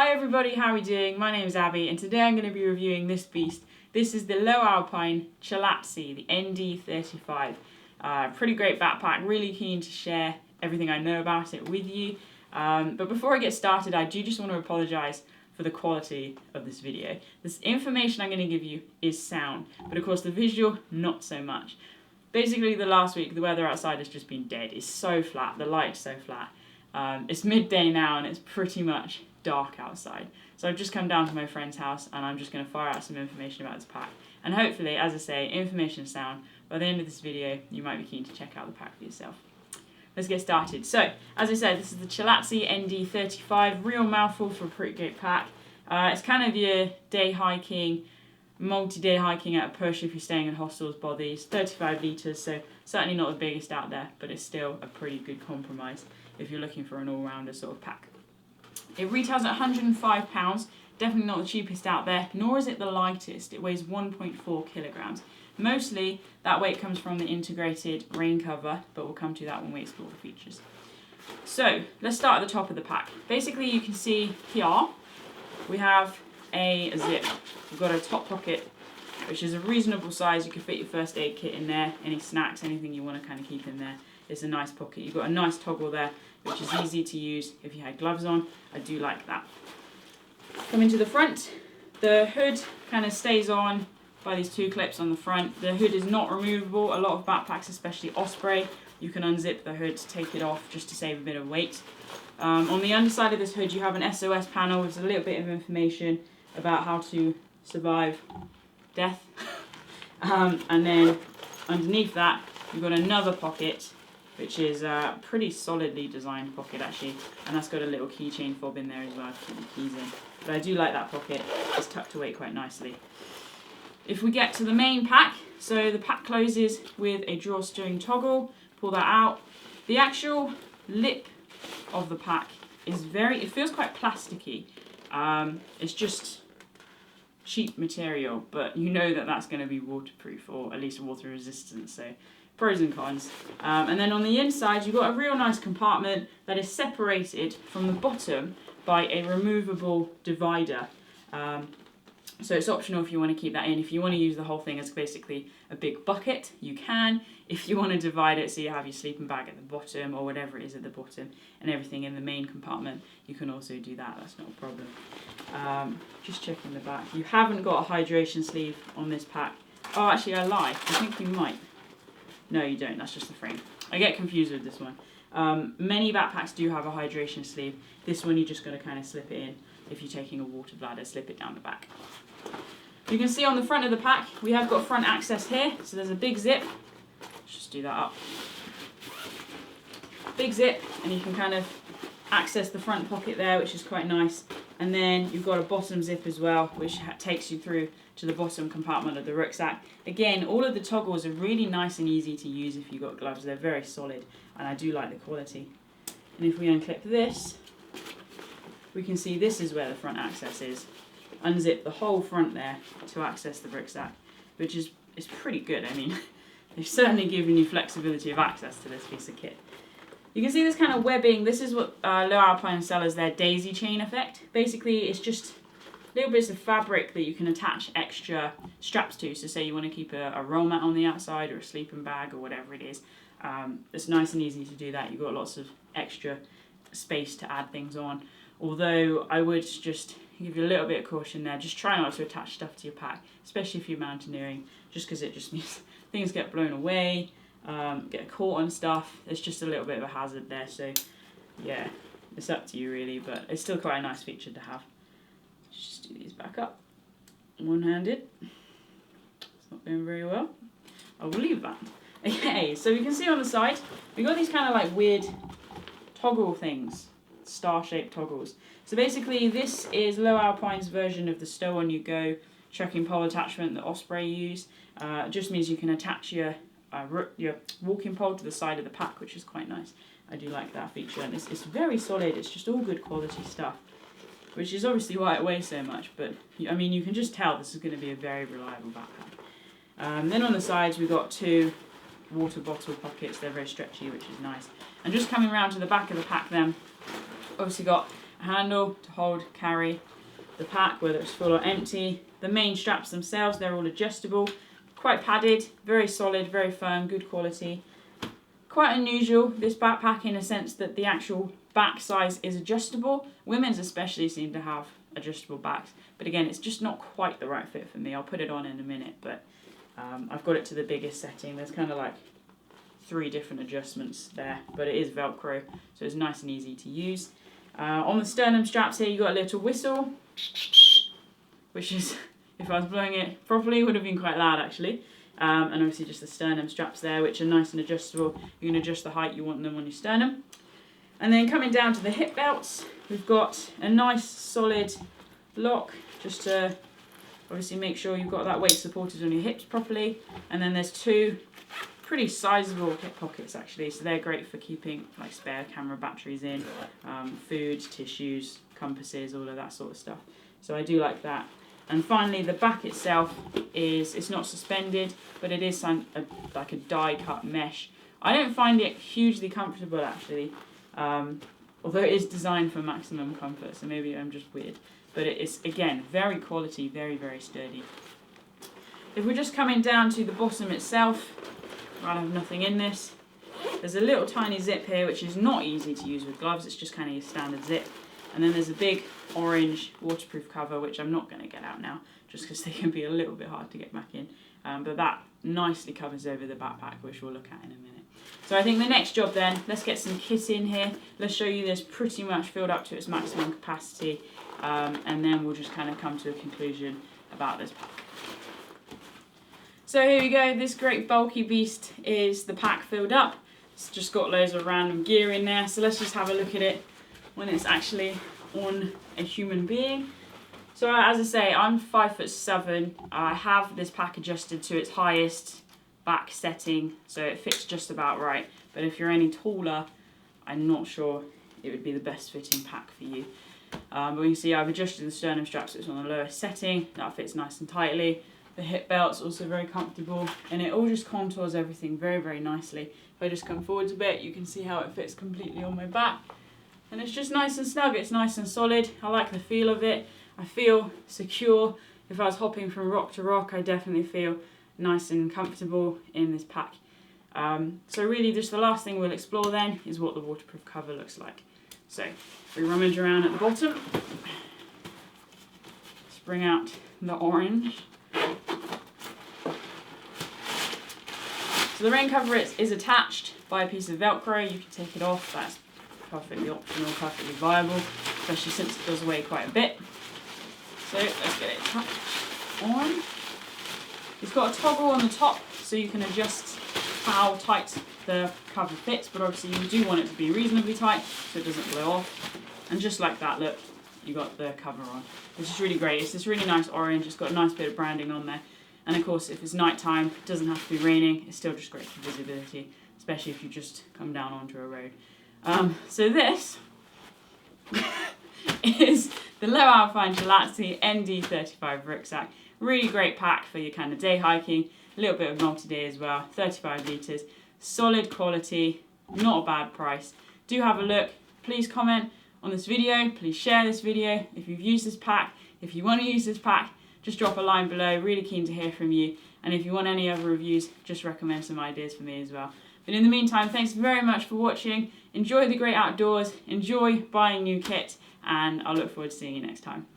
Hi everybody, how are we doing? My name is Abbie and today I'm going to be reviewing this beast. This is the Lowe Alpine Cholatse, the ND35. Pretty great backpack, really keen to share everything I know about it with you. But before I get started, I do just want to apologise for the quality of this video. This information I'm going to give you is sound, but of course the visual, not so much. Basically the last week, the weather outside has just been dead. It's so flat, the light's so flat. It's midday now and it's pretty much dark outside. So I've just come down to my friend's house and I'm just going to fire out some information about this pack. And hopefully, as I say, information is sound. By the end of this video, you might be keen to check out the pack for yourself. Let's get started. So, as I said, this is the Cholatse ND35, real mouthful for a pretty great pack. It's kind of your day hiking, multi-day hiking at a push if you're staying in hostels, bodies, 35 litres, so certainly not the biggest out there, but it's still a pretty good compromise if you're looking for an all-rounder sort of pack. It retails at £105, definitely not the cheapest out there, nor is it the lightest. It weighs 1.4 kilograms. Mostly that weight comes from the integrated rain cover, but we'll come to that when we explore the features. So let's start at the top of the pack. Basically you can see here we have a zip. We've got a top pocket, which is a reasonable size. You can fit your first aid kit in there, any snacks, anything you want to kind of keep in there. It's a nice pocket. You've got a nice toggle there, which is easy to use if you had gloves on. I do like that. Coming to the front, the hood kind of stays on by these two clips on the front. The hood is not removable. A lot of backpacks, especially Osprey, you can unzip the hood to take it off just to save a bit of weight. On the underside of this hood, you have an SOS panel with a little bit of information about how to survive death. And then underneath that, you've got another pocket, which is a pretty solidly designed pocket actually, and that's got a little keychain fob in there as well to keep the keys in. But I do like that pocket, it's tucked away quite nicely. If we get to the main pack, so the pack closes with a drawstring toggle, pull that out. The actual lip of the pack is it feels quite plasticky. It's just cheap material, but you know that that's going to be waterproof, or at least water resistant, so pros and cons. And then on the inside you've got a real nice compartment that is separated from the bottom by a removable divider. So it's optional if you want to keep that in. If you want to use the whole thing as basically a big bucket, you can. If you want to divide it so you have your sleeping bag at the bottom or whatever it is at the bottom and everything in the main compartment, you can also do that, that's not a problem. Just checking the back. You haven't got a hydration sleeve on this pack. Oh, actually I lie, I think you might. No, you don't, that's just the frame. I get confused with this one. Many backpacks do have a hydration sleeve. This one you just got to kind of slip it in. If you're taking a water bladder, slip it down the back. You can see on the front of the pack, we have got front access here. So there's a big zip. Let's just do that up. Big zip, and you can kind of access the front pocket there, which is quite nice. And then you've got a bottom zip as well, which takes you through to the bottom compartment of the rucksack. Again, all of the toggles are really nice and easy to use if you've got gloves. They're very solid, and I do like the quality. And if we unclip this, we can see this is where the front access is. Unzip the whole front there to access the rucksack, which is pretty good. I mean, they've certainly given you flexibility of access to this piece of kit. You can see this kind of webbing. This is what Lowe Alpine sell as their daisy chain effect. Basically, it's just little bits of fabric that you can attach extra straps to. So say you want to keep a roll mat on the outside or a sleeping bag or whatever it is. It's nice and easy to do that. You've got lots of extra space to add things on. Although I would just give you a little bit of caution there. Just try not to attach stuff to your pack, especially if you're mountaineering, just because it just means things get blown away, get caught on stuff. It's just a little bit of a hazard there. So yeah, it's up to you really, but it's still quite a nice feature to have. Let's just do these back up. One-handed. It's not going very well. I will leave that. Okay, so we can see on the side, we've got these kind of like weird toggle things. Star-shaped toggles. So basically this is Lowe Alpine's version of the stow-on-you-go trekking pole attachment that Osprey use. It just means you can attach your walking pole to the side of the pack, which is quite nice. I do like that feature, and it's very solid. It's just all good quality stuff, which is obviously why it weighs so much, but I mean you can just tell this is going to be a very reliable backpack. Then on the sides we've got two water bottle pockets. They're very stretchy, which is nice. And just coming around to the back of the pack then, obviously got a handle to hold, carry the pack, whether it's full or empty. The main straps themselves, they're all adjustable, quite padded, very solid, very firm, good quality. Quite unusual, this backpack, in a sense that the actual back size is adjustable. Women's especially seem to have adjustable backs, but again, it's just not quite the right fit for me. I'll put it on in a minute, but I've got it to the biggest setting. There's kind of like 3 different adjustments there, but it is Velcro, so it's nice and easy to use. On the sternum straps here, you've got a little whistle, which is, if I was blowing it properly, would have been quite loud actually. And obviously just the sternum straps there, which are nice and adjustable. You can adjust the height you want them on your sternum. And then coming down to the hip belts, we've got a nice solid lock, just to obviously make sure you've got that weight supported on your hips properly. And then there's 2 pretty sizable hip pockets actually, so they're great for keeping like spare camera batteries in, food, tissues, compasses, all of that sort of stuff. So I do like that. And finally, the back itself it's not suspended, but it is like a die-cut mesh. I don't find it hugely comfortable actually, although it is designed for maximum comfort, so maybe I'm just weird. But it is, again, very quality, very, very sturdy. If we're just coming down to the bottom itself, I have nothing in this. There's a little tiny zip here, which is not easy to use with gloves. It's just kind of your standard zip. And then there's a big orange waterproof cover, which I'm not going to get out now, just because they can be a little bit hard to get back in. But that nicely covers over the backpack, which we'll look at in a minute. So I think the next job then, let's get some kit in here. Let's show you this pretty much filled up to its maximum capacity. And then we'll just kind of come to a conclusion about this pack. So here we go, this great bulky beast is the pack filled up. It's just got loads of random gear in there, so let's just have a look at it when it's actually on a human being. So as I say, I'm 5'7". I have this pack adjusted to its highest back setting, so it fits just about right. But if you're any taller, I'm not sure it would be the best fitting pack for you. But you can see I've adjusted the sternum straps so it's on the lowest setting. That fits nice and tightly. The hip belt's also very comfortable, and it all just contours everything very, very nicely. If I just come forwards a bit, you can see how it fits completely on my back. And it's just nice and snug, it's nice and solid. I like the feel of it. I feel secure. If I was hopping from rock to rock, I definitely feel nice and comfortable in this pack. So really just the last thing we'll explore then is what the waterproof cover looks like. So if we rummage around at the bottom, let's bring out the orange. So the rain cover is attached by a piece of Velcro. You can take it off, that's perfectly optional, perfectly viable, especially since it goes away quite a bit. So let's get it attached on. It's got a toggle on the top so you can adjust how tight the cover fits, but obviously you do want it to be reasonably tight so it doesn't blow off. And just like that, look, you got the cover on. Which is really great. It's this really nice orange, it's got a nice bit of branding on there. And of course, if it's night time, it doesn't have to be raining, it's still just great for visibility, especially if you just come down onto a road. So this is the Lowe Alpine Cholatse ND35 rucksack. Really great pack for your kind of day hiking, a little bit of multi-day as well, 35 litres, solid quality, not a bad price. Do have a look, please comment on this video, please share this video if you've used this pack. If you want to use this pack, just drop a line below, really keen to hear from you. And if you want any other reviews, just recommend some ideas for me as well. But in the meantime, thanks very much for watching. Enjoy the great outdoors, enjoy buying new kit, and I'll look forward to seeing you next time.